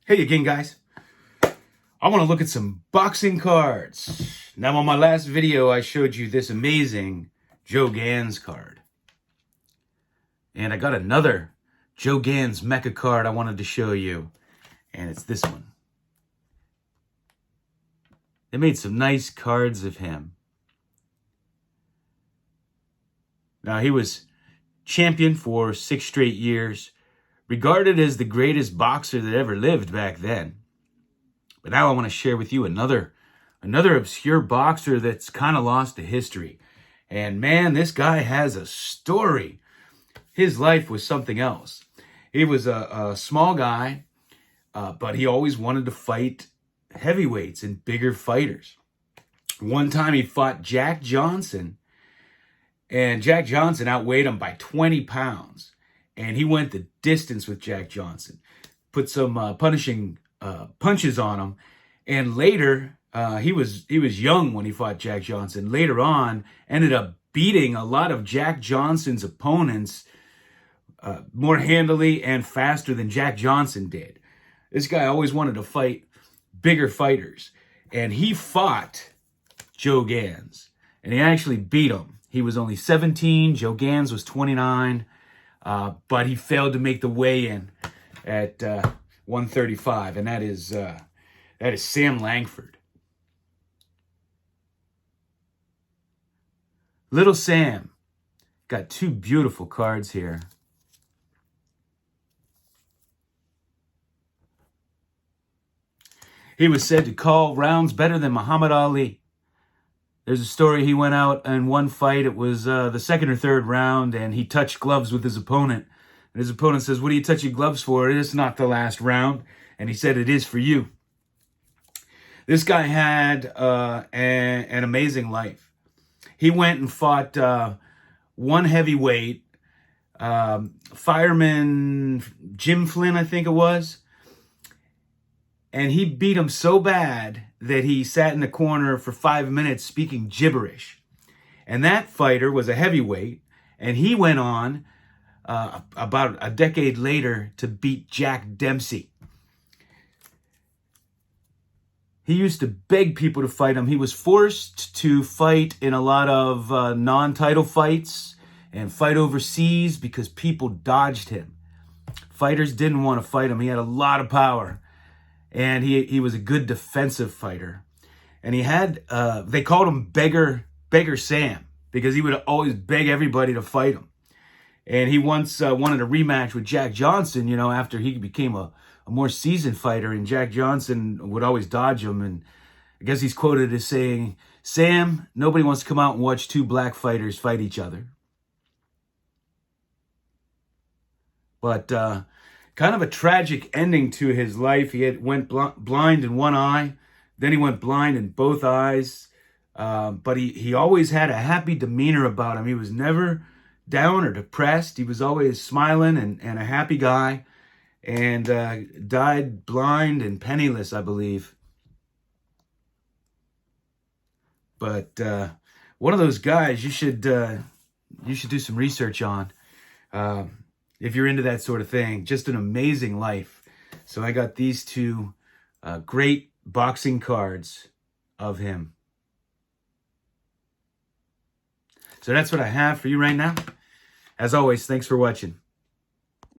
Hey again, guys. I want to look at some boxing cards. Now, on my last video, I showed you this amazing Joe Gans card. And I got another Joe Gans mecha card I wanted to show you. And it's this one. They made some nice cards of him. Now, he was champion for 6 straight years, regarded as the greatest boxer that ever lived back then. But now I want to share with you another obscure boxer that's kind of lost to history. And man, this guy has a story. His life was something else. He was a small guy, but he always wanted to fight heavyweights and bigger fighters. One time he fought Jack Johnson, and Jack Johnson outweighed him by 20 pounds. And he went the distance with Jack Johnson, put some punishing punches on him. And later, he was young when he fought Jack Johnson. Later on, ended up beating a lot of Jack Johnson's opponents more handily and faster than Jack Johnson did. This guy always wanted to fight bigger fighters. And he fought Joe Gans. And he actually beat him. He was only 17. Joe Gans was 29. But he failed to make the weigh-in at 135. And that is Sam Langford. Little Sam. Got 2 beautiful cards here. He was said to call rounds better than Muhammad Ali. There's a story he went out in one fight. It was the 2nd or 3rd round, and he touched gloves with his opponent. And his opponent says, "What are you touching gloves for? It is not the last round." And he said, "It is for you." This guy had an amazing life. He went and fought one heavyweight, fireman Jim Flynn, I think it was. And he beat him so bad that he sat in the corner for 5 minutes speaking gibberish. And that fighter was a heavyweight, and he went on about a decade later to beat Jack Dempsey. He used to beg people to fight him. He was forced to fight in a lot of non-title fights and fight overseas because people dodged him. Fighters didn't want to fight him. He had a lot of power. And he was a good defensive fighter. And he had, they called him Beggar Sam, because he would always beg everybody to fight him. And he once wanted a rematch with Jack Johnson, after he became a more seasoned fighter, and Jack Johnson would always dodge him. And I guess he's quoted as saying, "Sam, nobody wants to come out and watch 2 black fighters fight each other." But kind of a tragic ending to his life. He went blind in one eye, then he went blind in both eyes. But he always had a happy demeanor about him. He was never down or depressed. He was always smiling and a happy guy. And died blind and penniless, I believe. But one of those guys you should do some research on. If you're into that sort of thing. Just an amazing life. So I got these 2 great boxing cards of him. So that's what I have for you right now. As always, thanks for watching.